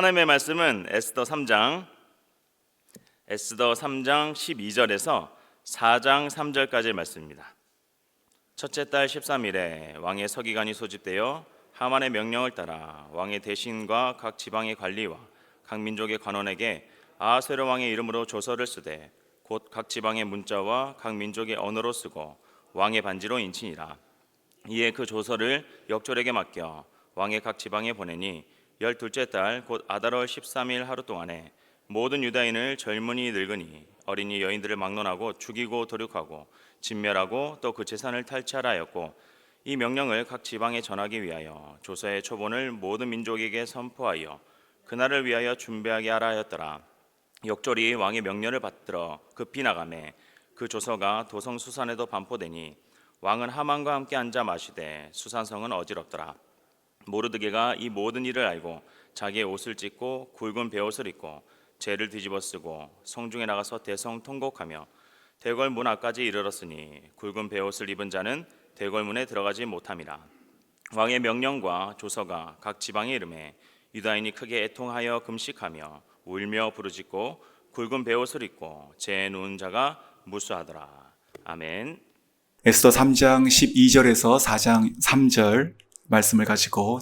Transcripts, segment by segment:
하나님의 말씀은 에스더 3장 12절에서 4장 3절까지의 말씀입니다. 첫째 달 13일에 왕의 서기관이 소집되어 하만의 명령을 따라 왕의 대신과 각 지방의 관리와 각 민족의 관원에게 아하스웨로 왕의 이름으로 조서를 쓰되 곧 각 지방의 문자와 각 민족의 언어로 쓰고 왕의 반지로 인치니라. 이에 그 조서를 역졸에게 맡겨 왕의 각 지방에 보내니 12째 달 곧 아달월 13일 하루 동안에 모든 유다인을 젊은이 늙은이 어린이 여인들을 막론하고 죽이고 도륙하고 진멸하고 또 그 재산을 탈취하라 하였고, 이 명령을 각 지방에 전하기 위하여 조서의 초본을 모든 민족에게 선포하여 그날을 위하여 준비하게 하라 하였더라. 역졸이 왕의 명령을 받들어 급히 나가매 그 조서가 도성 수산에도 반포되니 왕은 하만과 함께 앉아 마시되 수산성은 어지럽더라. 모르드게가 이 모든 일을 알고 자기의 옷을 찢고 굵은 베옷을 입고 죄를 뒤집어 쓰고 성중에 나가서 대성 통곡하며 대궐 문 앞까지 이르렀으니 굵은 베옷을 입은 자는 대궐 문에 들어가지 못함이라. 왕의 명령과 조서가 각 지방에 이르매 유다인이 크게 애통하여 금식하며 울며 부르짖고 굵은 베옷을 입고 죄에 누운 자가 무수하더라. 아멘. 에스더 3장 12절에서 4장 3절 말씀을 가지고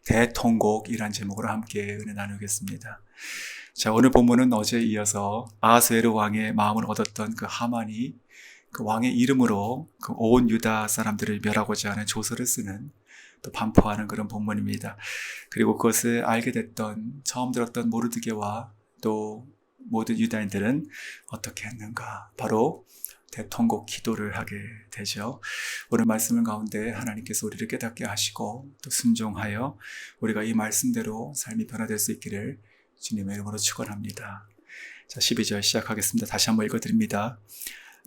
대통곡이란 제목으로 함께 은혜 나누겠습니다. 자, 오늘 본문은 어제에 이어서 아하스웨로 왕의 마음을 얻었던 그 하만이 그 왕의 이름으로 그 온 유다 사람들을 멸하고자 하는 조서를 쓰는, 또 반포하는 그런 본문입니다. 그리고 그것을 알게 됐던, 처음 들었던 모르드게와 또 모든 유다인들은 어떻게 했는가? 바로 대통곡 기도를 하게 되죠. 오늘 말씀을 가운데 하나님께서 우리를 깨닫게 하시고 또 순종하여 우리가 이 말씀대로 삶이 변화될 수 있기를 주님의 이름으로 축원합니다. 자, 12절 시작하겠습니다. 다시 한번 읽어드립니다.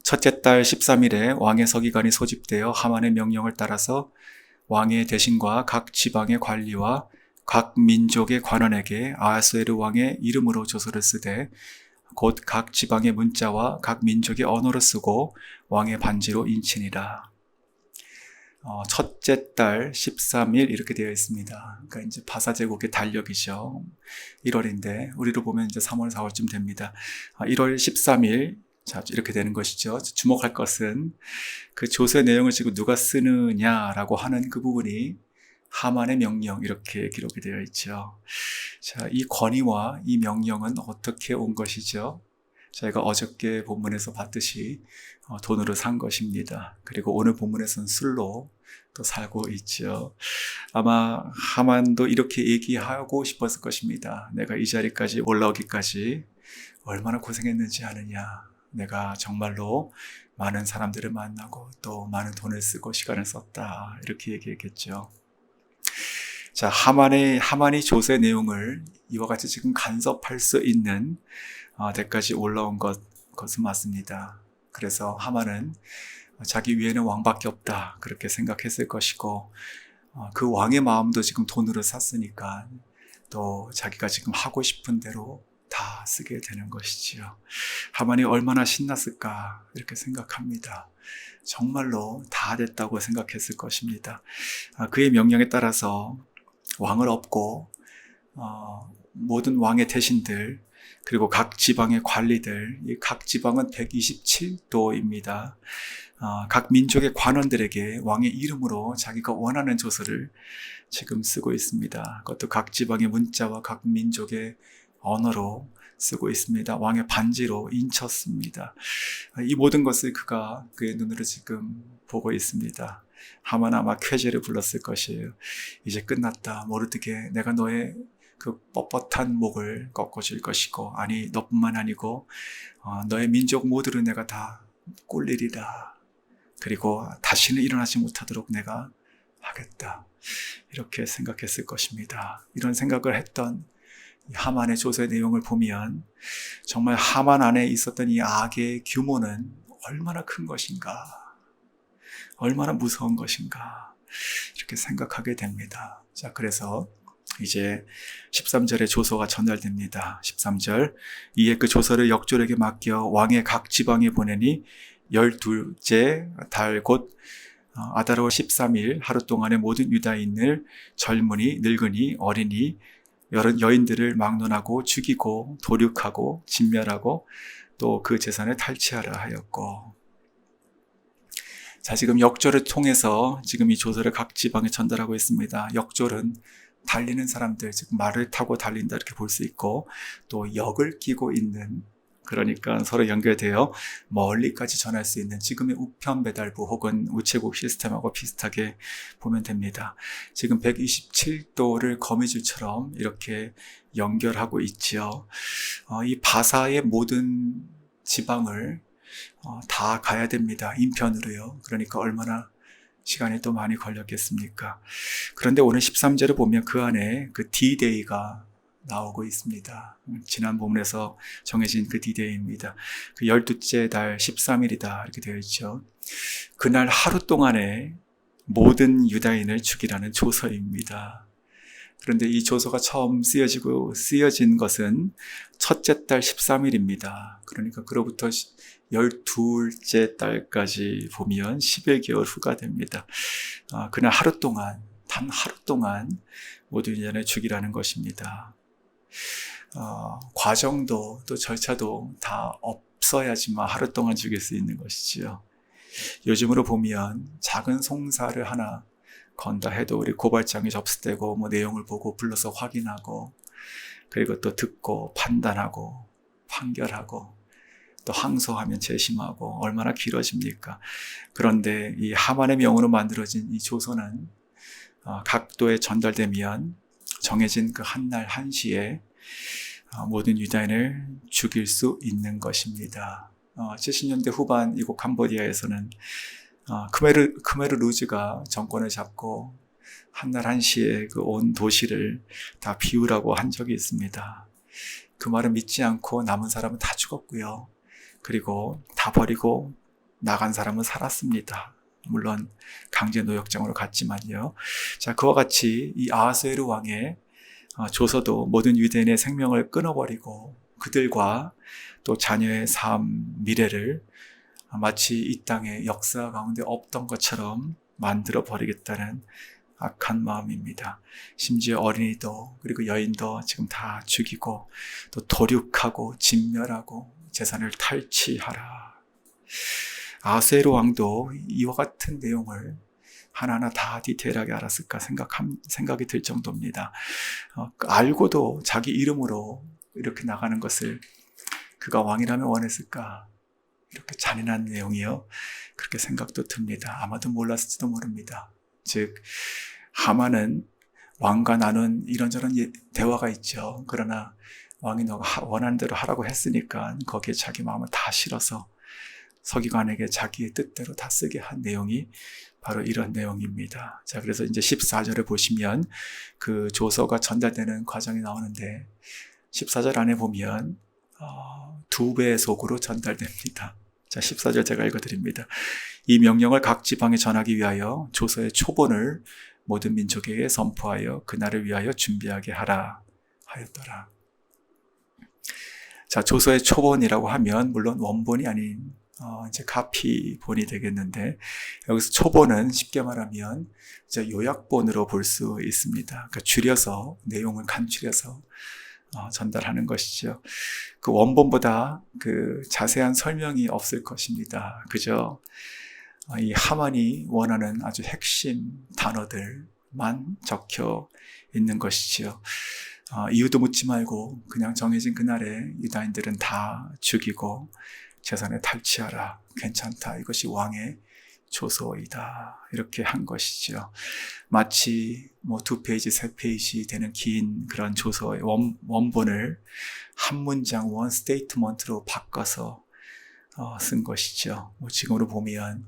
첫째 달 13일에 왕의 서기관이 소집되어 하만의 명령을 따라서 왕의 대신과 각 지방의 관리와 각 민족의 관원에게 아하스웨로 왕의 이름으로 조서를 쓰되 곧 각 지방의 문자와 각 민족의 언어로 쓰고 왕의 반지로 인치니라. 첫째 달 13일 이렇게 되어 있습니다. 그러니까 이제 바사제국의 달력이죠. 1월인데 우리로 보면 이제 3월, 4월쯤 됩니다. 1월 13일, 자, 이렇게 되는 것이죠. 주목할 것은 그 조서의 내용을 지금 누가 쓰느냐라고 하는 그 부분이 하만의 명령, 이렇게 기록이 되어 있죠. 자, 이 권위와 이 명령은 어떻게 온 것이죠? 저희가 어저께 본문에서 봤듯이 돈으로 산 것입니다. 그리고 오늘 본문에서는 술로 또 살고 있죠. 아마 하만도 이렇게 얘기하고 싶었을 것입니다. 내가 이 자리까지 올라오기까지 얼마나 고생했는지 아느냐. 내가 정말로 많은 사람들을 만나고 또 많은 돈을 쓰고 시간을 썼다. 이렇게 얘기했겠죠. 자, 하만이 조서의 내용을 이와 같이 지금 간섭할 수 있는 데까지 올라온 것은 맞습니다. 그래서 하만은 자기 위에는 왕밖에 없다, 그렇게 생각했을 것이고, 그 왕의 마음도 지금 돈으로 샀으니까 또 자기가 지금 하고 싶은 대로 다 쓰게 되는 것이지요. 하만이 얼마나 신났을까 이렇게 생각합니다. 정말로 다 됐다고 생각했을 것입니다. 그의 명령에 따라서 왕을 엎고 모든 왕의 대신들, 그리고 각 지방의 관리들, 이 각 지방은 127도입니다. 각 민족의 관원들에게 왕의 이름으로 자기가 원하는 조서를 지금 쓰고 있습니다. 그것도 각 지방의 문자와 각 민족의 언어로 쓰고 있습니다. 왕의 반지로 인쳤습니다. 이 모든 것을 그가 그의 눈으로 지금 보고 있습니다. 하만 아마 쾌재를 불렀을 것이에요. 이제 끝났다. 모르드게, 내가 너의 그 뻣뻣한 목을 꺾어줄 것이고, 아니 너뿐만 아니고 너의 민족 모두를 내가 다 꼴리리라. 그리고 다시는 일어나지 못하도록 내가 하겠다. 이렇게 생각했을 것입니다. 이런 생각을 했던 하만의 조서의 내용을 보면 정말 하만 안에 있었던 이 악의 규모는 얼마나 큰 것인가, 얼마나 무서운 것인가, 이렇게 생각하게 됩니다. 자, 그래서 이제 13절에 조서가 전달됩니다. 13절, 이에 그 조서를 역졸에게 맡겨 왕의 각 지방에 보내니 12째 달 곧 아달월 13일 하루 동안에 모든 유다인을 젊은이 늙은이 어린이 여인들을 막론하고 죽이고 도륙하고 진멸하고 또 그 재산을 탈취하라 하였고. 자, 지금 역졸을 통해서 지금 이 조서를 각 지방에 전달하고 있습니다. 역졸은 달리는 사람들, 즉 말을 타고 달린다 이렇게 볼 수 있고, 또 역을 끼고 있는, 그러니까 서로 연결되어 멀리까지 전할 수 있는 지금의 우편 배달부 혹은 우체국 시스템하고 비슷하게 보면 됩니다. 지금 127도를 거미줄처럼 이렇게 연결하고 있지요. 이 바사의 모든 지방을 다 가야 됩니다. 인편으로요. 그러니까 얼마나 시간이 또 많이 걸렸겠습니까? 그런데 오늘 13절을 보면 그 안에 그 D-Day가 나오고 있습니다. 지난 본문에서 정해진 그 D-Day입니다. 그 12째 달 13일이다 이렇게 되어 있죠. 그날 하루 동안에 모든 유다인을 죽이라는 조서입니다. 그런데 이 조서가 처음 쓰여진 것은 첫째 달 13일입니다. 그러니까 그로부터 12째 달까지 보면 11개월 후가 됩니다. 그날 하루 동안, 단 하루 동안 모든 유다인을 죽이라는 것입니다. 과정도 또 절차도 다 없어야지만 하루 동안 죽일 수 있는 것이지요. 요즘으로 보면 작은 송사를 하나 건다 해도 우리 고발장에 접수되고 내용을 보고 불러서 확인하고 그리고 또 듣고 판단하고 판결하고 또 항소하면 재심하고 얼마나 길어집니까? 그런데 이 하만의 명으로 만들어진 이 조서는 각도에 전달되면 정해진 그 한날 한시에 모든 유다인을 죽일 수 있는 것입니다. 70년대 후반 이곳 캄보디아에서는 크메르 루즈가 정권을 잡고 한날 한시에 그 온 도시를 다 비우라고 한 적이 있습니다. 그 말을 믿지 않고 남은 사람은 다 죽었고요. 그리고 다 버리고 나간 사람은 살았습니다. 물론 강제 노역장으로 갔지만요. 자, 그와 같이 이 아하수에르 왕의 조서도 모든 유대인의 생명을 끊어버리고 그들과 또 자녀의 삶, 미래를 마치 이 땅의 역사 가운데 없던 것처럼 만들어 버리겠다는 악한 마음입니다. 심지어 어린이도 그리고 여인도 지금 다 죽이고 또 도륙하고 진멸하고 재산을 탈취하라. 아하수에르 왕도 이와 같은 내용을 하나하나 다 디테일하게 알았을까 생각이 들 정도입니다. 알고도 자기 이름으로 이렇게 나가는 것을 그가 왕이라면 원했을까? 이렇게 잔인한 내용이요. 그렇게 생각도 듭니다. 아마도 몰랐을지도 모릅니다. 즉 하만은 왕과 나눈 이런저런 대화가 있죠. 그러나 왕이 너가 원하는 대로 하라고 했으니까 거기에 자기 마음을 다 실어서 서기관에게 자기의 뜻대로 다 쓰게 한 내용이 바로 이런 내용입니다. 자, 그래서 이제 14절에 보시면 그 조서가 전달되는 과정이 나오는데 14절 안에 보면 2배속으로 전달됩니다. 자, 14절 제가 읽어드립니다. 이 명령을 각 지방에 전하기 위하여 조서의 초본을 모든 민족에게 선포하여 그날을 위하여 준비하게 하라 하였더라. 자, 조서의 초본이라고 하면 물론 원본이 아닌 이제 카피본이 되겠는데 여기서 초본은 쉽게 말하면 이제 요약본으로 볼 수 있습니다. 그러니까 줄여서 내용을 간추려서 전달하는 것이죠. 그 원본보다 그 자세한 설명이 없을 것입니다. 그저 이 하만이 원하는 아주 핵심 단어들만 적혀 있는 것이지요. 이유도 묻지 말고 그냥 정해진 그날에 유다인들은 다 죽이고 재산을 탈취하라. 괜찮다. 이것이 왕의 조서이다. 이렇게 한 것이죠. 마치 2페이지, 3페이지 되는 긴 그런 조서의 원본을 한 문장, 원 스테이트먼트로 바꿔서 쓴 것이죠. 지금으로 보면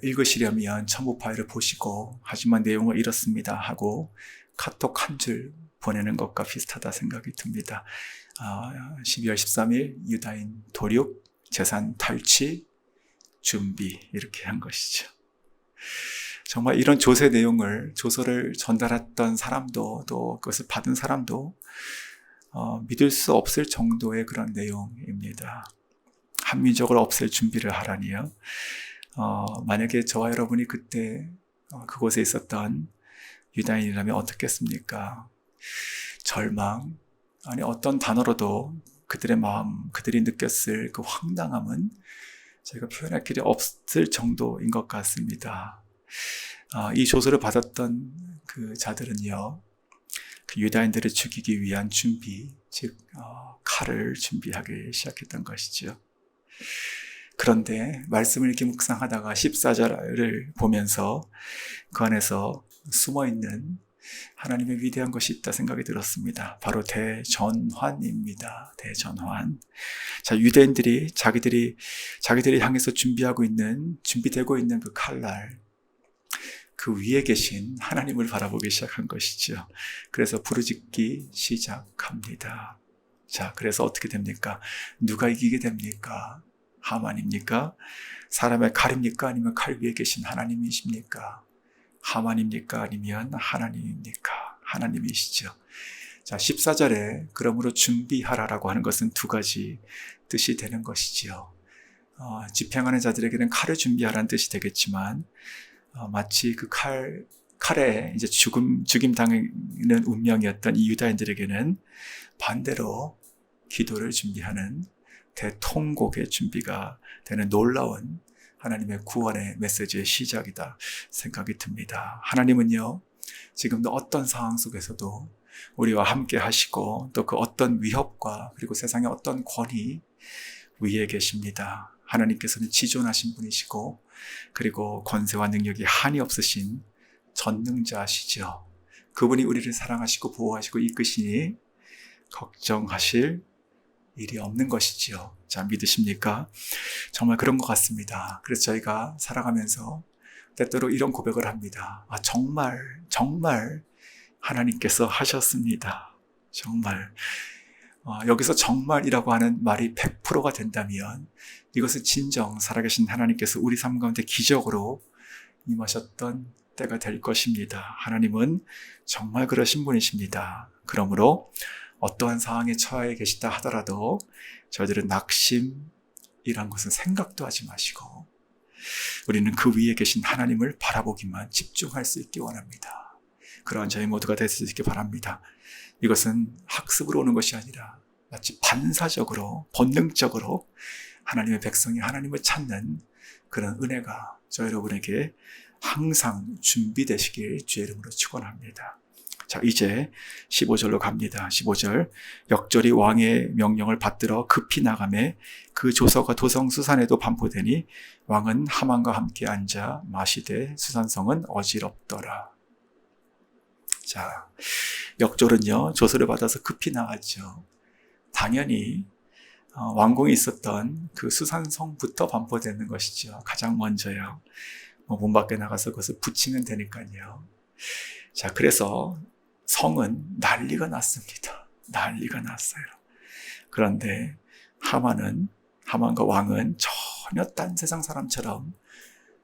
읽으시려면 첨부 파일을 보시고 하지만 내용을 이렇습니다 하고 카톡 한 줄 보내는 것과 비슷하다 생각이 듭니다. 12월 13일 유다인 도륙, 재산 탈취, 준비 이렇게 한 것이죠. 정말 이런 조서를 전달했던 사람도 또 그것을 받은 사람도 믿을 수 없을 정도의 그런 내용입니다. 한민족을 없앨 준비를 하라니요. 만약에 저와 여러분이 그때 그곳에 있었던 유다인이라면 어떻겠습니까? 절망, 아니 어떤 단어로도 그들의 마음, 그들이 느꼈을 그 황당함은 저희가 표현할 길이 없을 정도인 것 같습니다. 이 조서를 받았던 그 자들은요, 그 유다인들을 죽이기 위한 준비, 즉 칼을 준비하기 시작했던 것이죠. 그런데 말씀을 이렇게 묵상하다가 14절을 보면서 그 안에서 숨어있는 하나님의 위대한 것이 있다 생각이 들었습니다. 바로 대전환입니다. 대전환. 자, 유대인들이 자기들이 향해서 준비되고 있는 그 칼날, 그 위에 계신 하나님을 바라보기 시작한 것이죠. 그래서 부르짖기 시작합니다. 자, 그래서 어떻게 됩니까? 누가 이기게 됩니까? 하만입니까? 사람의 칼입니까? 아니면 칼 위에 계신 하나님이십니까? 하만입니까? 아니면 하나님입니까? 하나님이시죠. 자, 14절에 그러므로 준비하라라고 하는 것은 두 가지 뜻이 되는 것이지요. 집행하는 자들에게는 칼을 준비하라는 뜻이 되겠지만, 마치 그 칼에 이제 죽임 당하는 운명이었던 이 유다인들에게는 반대로 기도를 준비하는 대통곡의 준비가 되는 놀라운 하나님의 구원의 메시지의 시작이다 생각이 듭니다. 하나님은요, 지금도 어떤 상황 속에서도 우리와 함께 하시고 또 그 어떤 위협과 그리고 세상의 어떤 권위 위에 계십니다. 하나님께서는 지존하신 분이시고 그리고 권세와 능력이 한이 없으신 전능자시죠. 그분이 우리를 사랑하시고 보호하시고 이끄시니 걱정하실 일이 없는 것이지요. 자, 믿으십니까? 정말 그런 것 같습니다. 그래서 저희가 살아가면서 때때로 이런 고백을 합니다. 정말 하나님께서 하셨습니다. 정말. 여기서 정말이라고 하는 말이 100%가 된다면 이것은 진정 살아계신 하나님께서 우리 삶 가운데 기적으로 임하셨던 때가 될 것입니다. 하나님은 정말 그러신 분이십니다. 그러므로 어떠한 상황에 처해 계시다 하더라도 저희들은 낙심이란 것은 생각도 하지 마시고 우리는 그 위에 계신 하나님을 바라보기만 집중할 수 있기 원합니다. 그러한 저희 모두가 될 수 있기 바랍니다. 이것은 학습으로 오는 것이 아니라 마치 반사적으로 본능적으로 하나님의 백성이 하나님을 찾는 그런 은혜가 저 여러분에게 항상 준비되시길 주의 이름으로 축원합니다. 자, 이제 15절로 갑니다. 15절. 역절이 왕의 명령을 받들어 급히 나가매 그 조서가 도성 수산에도 반포되니 왕은 하만과 함께 앉아 마시되 수산성은 어지럽더라. 자, 역졸은요, 조서를 받아서 급히 나갔죠. 당연히 왕궁이 있었던 그 수산성부터 반포되는 것이죠. 가장 먼저요. 문 밖에 나가서 그것을 붙이면 되니까요. 자, 그래서 성은 난리가 났습니다. 난리가 났어요. 그런데 하만과 왕은 전혀 딴 세상 사람처럼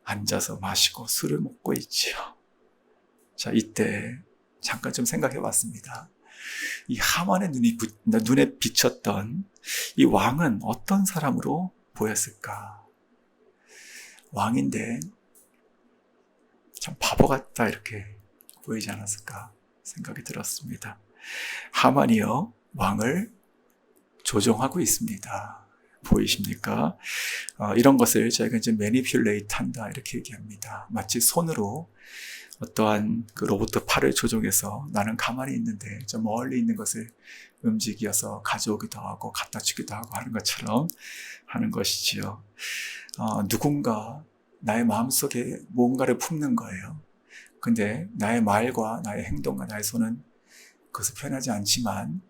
앉아서 마시고 술을 먹고 있지요. 자, 이때 잠깐 좀 생각해 봤습니다. 이 하만의 눈에 비쳤던 이 왕은 어떤 사람으로 보였을까? 왕인데 참 바보 같다 이렇게 보이지 않았을까 생각이 들었습니다. 하만이요, 왕을 조종하고 있습니다. 보이십니까? 이런 것을 저희가 이제 매니퓰레이트 한다 이렇게 얘기합니다. 마치 손으로 어떠한 그 로봇 팔을 조종해서 나는 가만히 있는데 저 멀리 있는 것을 움직여서 가져오기도 하고 갖다 주기도 하고 하는 것처럼 하는 것이지요. 누군가 나의 마음속에 뭔가를 품는 거예요. 근데 나의 말과 나의 행동과 나의 손은 그것을 표현하지 않지만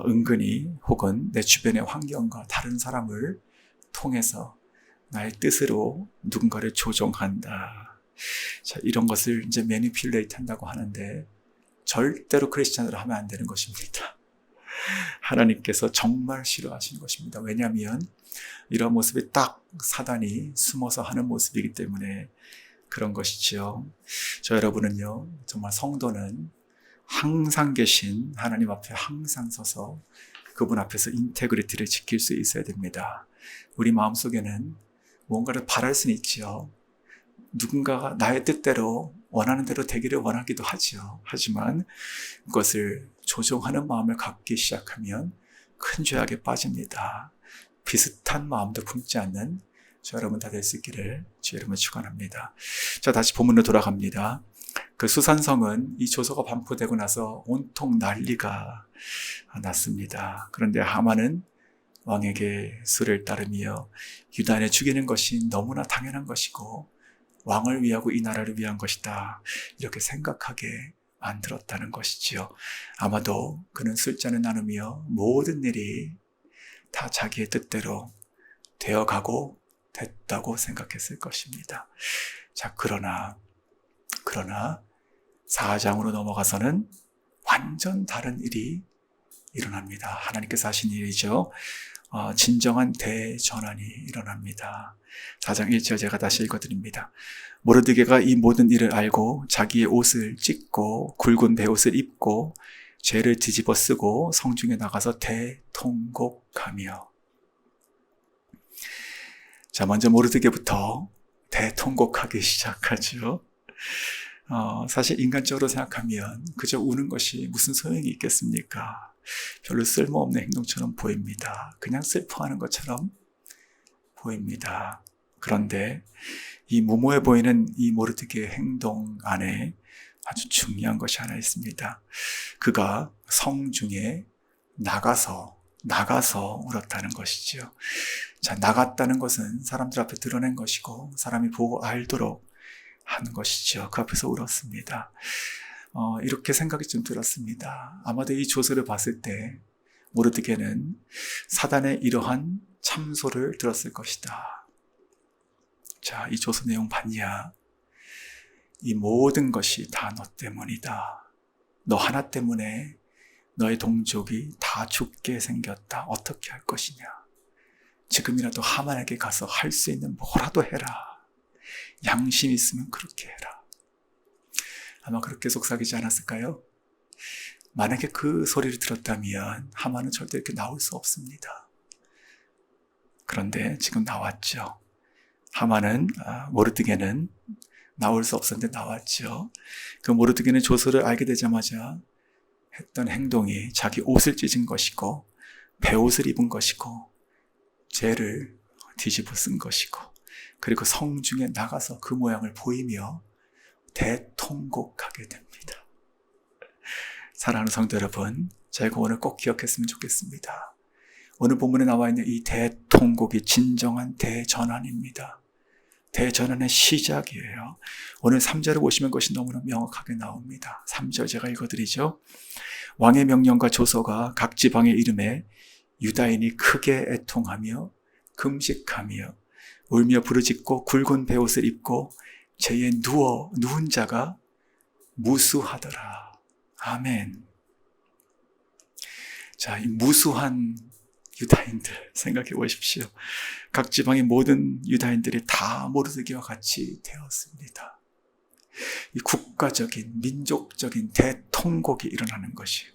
은근히 혹은 내 주변의 환경과 다른 사람을 통해서 나의 뜻으로 누군가를 조종한다. 자, 이런 것을 이제 매니퓰레이트 한다고 하는데 절대로 크리스찬으로 하면 안 되는 것입니다. 하나님께서 정말 싫어하시는 것입니다. 왜냐하면 이런 모습이 딱 사단이 숨어서 하는 모습이기 때문에 그런 것이지요. 저 여러분은요, 정말 성도는 항상 계신 하나님 앞에 항상 서서 그분 앞에서 인테그리티를 지킬 수 있어야 됩니다. 우리 마음속에는 뭔가를 바랄 수는 있지요. 누군가가 나의 뜻대로 원하는 대로 되기를 원하기도 하죠. 하지만 그것을 조종하는 마음을 갖기 시작하면 큰 죄악에 빠집니다. 비슷한 마음도 품지 않는 저 여러분 다 될 수 있기를 주 여러분 축원합니다. 자, 다시 본문으로 돌아갑니다. 그 수산성은 이 조서가 반포되고 나서 온통 난리가 났습니다. 그런데 하만은 왕에게 수를 따르며 유다인을 죽이는 것이 너무나 당연한 것이고 왕을 위하고 이 나라를 위한 것이다, 이렇게 생각하게 만들었다는 것이지요. 아마도 그는 술잔을 나누며 모든 일이 다 자기의 뜻대로 되어가고 됐다고 생각했을 것입니다. 자, 그러나 4장으로 넘어가서는 완전 다른 일이 일어납니다. 하나님께서 하신 일이죠. 진정한 대전환이 일어납니다. 4장 1절 제가 다시 읽어드립니다. 모르드게가 이 모든 일을 알고 자기의 옷을 찢고 굵은 베옷을 입고 죄를 뒤집어 쓰고 성중에 나가서 대통곡하며. 자, 먼저 모르드게부터 대통곡하기 시작하죠. 사실 인간적으로 생각하면 그저 우는 것이 무슨 소용이 있겠습니까? 별로 쓸모없는 행동처럼 보입니다. 그냥 슬퍼하는 것처럼 보입니다. 그런데 이 무모해 보이는 이 모르드게의 행동 안에 아주 중요한 것이 하나 있습니다. 그가 성중에 나가서 울었다는 것이죠. 자, 나갔다는 것은 사람들 앞에 드러낸 것이고 사람이 보고 알도록 하는 것이죠. 그 앞에서 울었습니다. 이렇게 생각이 좀 들었습니다. 아마도 이 조서를 봤을 때 모르드게는 사단의 이러한 참소를 들었을 것이다. 자, 이 조서 내용 봤냐? 이 모든 것이 다 너 때문이다. 너 하나 때문에 너의 동족이 다 죽게 생겼다. 어떻게 할 것이냐? 지금이라도 하만에게 가서 할 수 있는 뭐라도 해라. 양심 있으면 그렇게 해라. 아마 그렇게 속삭이지 않았을까요? 만약에 그 소리를 들었다면 하만은 절대 이렇게 나올 수 없습니다. 그런데 지금 나왔죠. 하만은, 모르드게는 나올 수 없었는데 나왔죠. 그 모르드게는 조서를 알게 되자마자 했던 행동이 자기 옷을 찢은 것이고 베옷을 입은 것이고 죄를 뒤집어 쓴 것이고, 그리고 성중에 나가서 그 모양을 보이며 대통곡하게 됩니다. 사랑하는 성도 여러분, 저희가 오늘 꼭 기억했으면 좋겠습니다. 오늘 본문에 나와 있는 이 대통곡이 진정한 대전환입니다. 대전환의 시작이에요. 오늘 3절을 보시면 그것이 너무나 명확하게 나옵니다. 3절 제가 읽어드리죠. 왕의 명령과 조서가 각 지방에 이름에 유다인이 크게 애통하며 금식하며 울며 부르짖고 굵은 베옷을 입고 죄에 누운 자가 무수하더라. 아멘. 자, 이 무수한 유다인들 생각해 보십시오. 각 지방의 모든 유다인들이 다 모르드게와 같이 되었습니다. 이 국가적인, 민족적인 대통곡이 일어나는 것이,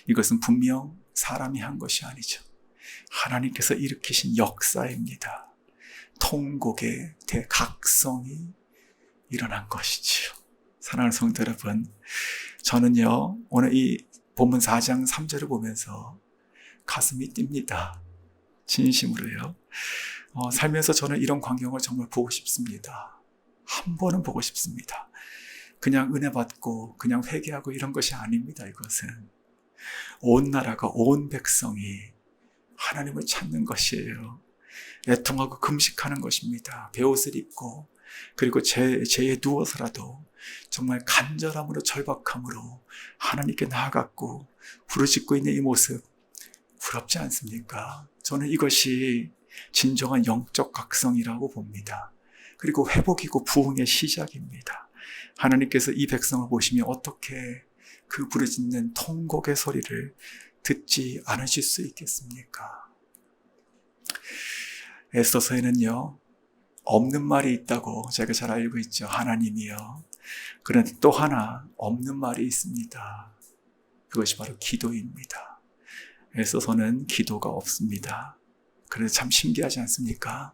이것은 분명 사람이 한 것이 아니죠. 하나님께서 일으키신 역사입니다. 통곡의 대각성이 일어난 것이지요. 사랑하는 성도 여러분, 저는요, 오늘 이 본문 4장 3절을 보면서 가슴이 뜁니다. 진심으로요. 살면서 저는 이런 광경을 정말 보고 싶습니다. 한 번은 보고 싶습니다. 그냥 은혜 받고 그냥 회개하고 이런 것이 아닙니다. 이것은 온 나라가, 온 백성이 하나님을 찾는 것이에요. 애통하고 금식하는 것입니다. 베옷을 입고, 그리고 죄에 누워서라도 정말 간절함으로, 절박함으로 하나님께 나아갔고 부르짖고 있는 이 모습, 부럽지 않습니까? 저는 이것이 진정한 영적 각성이라고 봅니다. 그리고 회복이고 부흥의 시작입니다. 하나님께서 이 백성을 보시며 어떻게 그 부르짖는 통곡의 소리를 듣지 않으실 수 있겠습니까? 에스더서에는요, 없는 말이 있다고 제가 잘 알고 있죠. 하나님이요. 그런데 또 하나 없는 말이 있습니다. 그것이 바로 기도입니다. 에스더서는 기도가 없습니다. 그래서 참 신기하지 않습니까?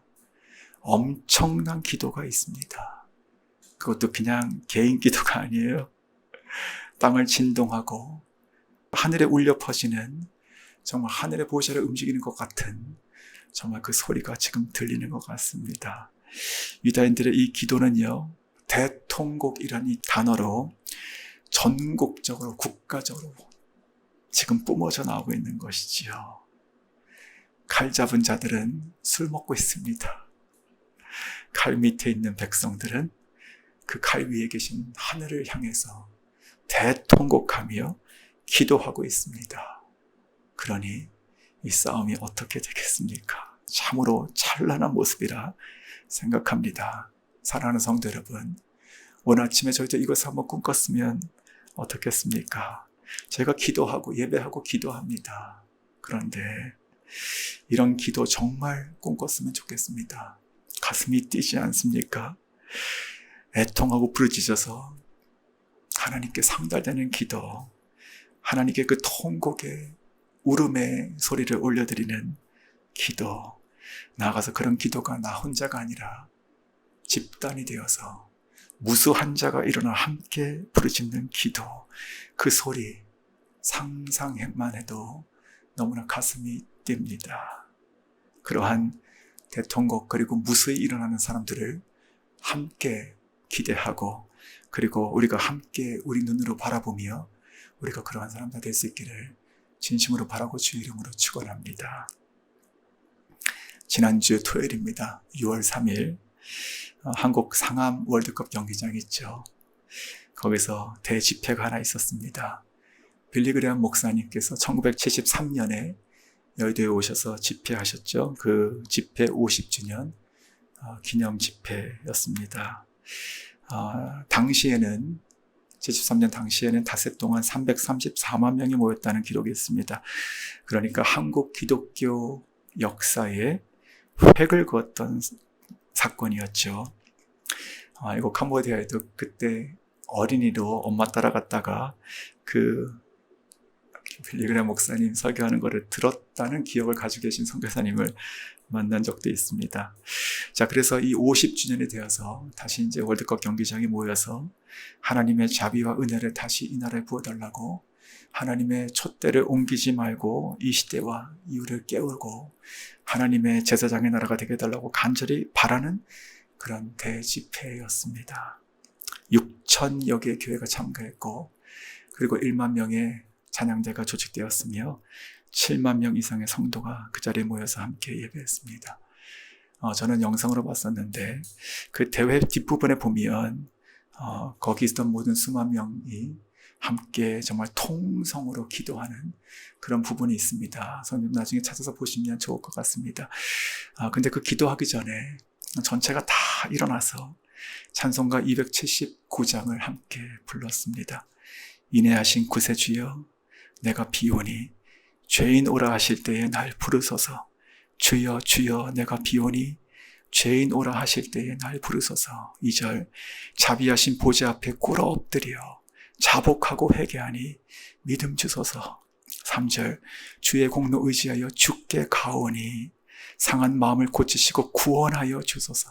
엄청난 기도가 있습니다. 그것도 그냥 개인 기도가 아니에요. 땅을 진동하고 하늘에 울려 퍼지는, 정말 하늘의 보좌를 움직이는 것 같은 정말 그 소리가 지금 들리는 것 같습니다. 유다인들의 이 기도는요, 대통곡이라는 이 단어로 전국적으로, 국가적으로 지금 뿜어져 나오고 있는 것이지요. 칼 잡은 자들은 술 먹고 있습니다. 칼 밑에 있는 백성들은 그 칼 위에 계신 하늘을 향해서 대통곡하며 기도하고 있습니다. 그러니 이 싸움이 어떻게 되겠습니까? 참으로 찬란한 모습이라 생각합니다. 사랑하는 성도 여러분, 오늘 아침에 저희도 이것을 한번 꿈꿨으면 어떻겠습니까? 제가 기도하고 예배하고 기도합니다. 그런데 이런 기도 정말 꿈꿨으면 좋겠습니다. 가슴이 뛰지 않습니까? 애통하고 부르짖어서 하나님께 상달되는 기도, 하나님께 그 통곡의 울음의 소리를 올려드리는 기도, 나아가서 그런 기도가 나 혼자가 아니라 집단이 되어서 무수한 자가 일어나 함께 부르짖는 기도, 그 소리 상상만 해도 너무나 가슴이 뜁니다. 그러한 대통곡 그리고 무수히 일어나는 사람들을 함께 기대하고, 그리고 우리가 함께 우리 눈으로 바라보며 우리가 그러한 사람들 될 수 있기를 진심으로 바라고 주의 이름으로 축원합니다. 지난주 토요일입니다. 6월 3일 한국 상암 월드컵 경기장 있죠. 거기서 대집회가 하나 있었습니다. 빌리그레암 목사님께서 1973년에 여의도에 오셔서 집회하셨죠. 그 집회 50주년 기념 집회였습니다. 당시에는 73년 당시에는 닷새 동안 334만 명이 모였다는 기록이 있습니다. 그러니까 한국 기독교 역사에 획을 그었던 사건이었죠. 이거 캄보디아에도 그때 어린이로 엄마 따라갔다가 그 빌리그레암 목사님 설교하는 거를 들었다는 기억을 가지고 계신 선교사님을 만난 적도 있습니다. 자, 그래서 이 50주년이 되어서 다시 이제 월드컵 경기장에 모여서 하나님의 자비와 은혜를 다시 이 나라에 부어달라고, 하나님의 촛대를 옮기지 말고 이 시대와 이유를 깨우고 하나님의 제사장의 나라가 되게 해달라고 간절히 바라는 그런 대집회였습니다. 6천여 개의 교회가 참가했고, 그리고 1만 명의 찬양대가 조직되었으며 7만 명 이상의 성도가 그 자리에 모여서 함께 예배했습니다. 저는 영상으로 봤었는데 그 대회 뒷부분에 보면 거기 있던 모든 수만 명이 함께 정말 통성으로 기도하는 그런 부분이 있습니다. 선생님 나중에 찾아서 보시면 좋을 것 같습니다. 근데 그 기도하기 전에 전체가 다 일어나서 찬송가 279장을 함께 불렀습니다. 인애하신 구세주여 내가 비오니 죄인 오라 하실 때에 날 부르소서. 주여 주여 내가 비오니 죄인 오라 하실 때에 날 부르소서. 2절 자비하신 보좌 앞에 꿇어 엎드려 자복하고 회개하니 믿음 주소서. 3절 주의 공로 의지하여 주께 가오니 상한 마음을 고치시고 구원하여 주소서.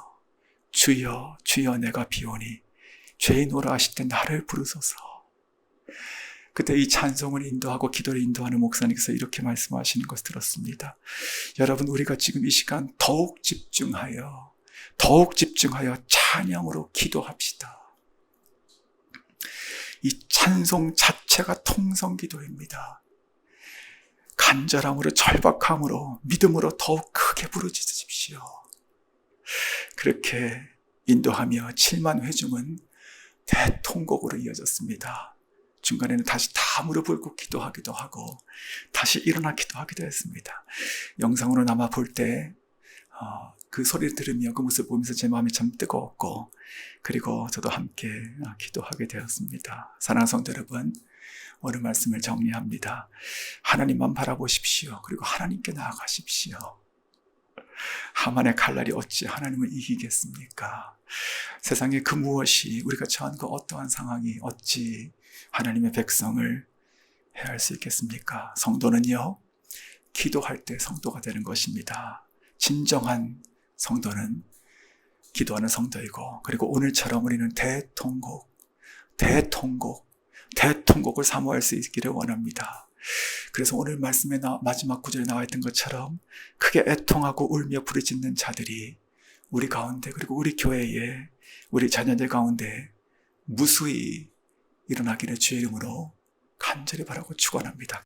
주여 주여 내가 비오니 죄인 오라 하실 때 나를 부르소서. 그때 이 찬송을 인도하고 기도를 인도하는 목사님께서 이렇게 말씀하시는 것을 들었습니다. 여러분, 우리가 지금 이 시간 더욱 집중하여 찬양으로 기도합시다. 이 찬송 자체가 통성기도입니다. 간절함으로, 절박함으로, 믿음으로 더욱 크게 부르짖으십시오. 그렇게 인도하며 7만 회중은 대통곡으로 이어졌습니다. 중간에는 다시 다 무릎을 꿇고 기도하기도 하고 다시 일어나 기도하기도 했습니다. 영상으로 남아 볼 때 그 소리를 들으며 그 모습을 보면서 제 마음이 참 뜨거웠고, 그리고 저도 함께 기도하게 되었습니다. 사랑하는 성도 여러분, 오늘 말씀을 정리합니다. 하나님만 바라보십시오. 그리고 하나님께 나아가십시오. 하만의 칼날이 어찌 하나님을 이기겠습니까? 세상에 그 무엇이, 우리가 처한 그 어떠한 상황이 어찌 하나님의 백성을 해할 수 있겠습니까? 성도는요, 기도할 때 성도가 되는 것입니다. 진정한 성도는 기도하는 성도이고, 그리고 오늘처럼 우리는 대통곡을 사모할 수 있기를 원합니다. 그래서 오늘 말씀의 마지막 구절에 나와 있던 것처럼 크게 애통하고 울며 부르짖는 자들이 우리 가운데, 그리고 우리 교회에, 우리 자녀들 가운데 무수히 일어나기를 주의 이름으로 간절히 바라고 축원합니다.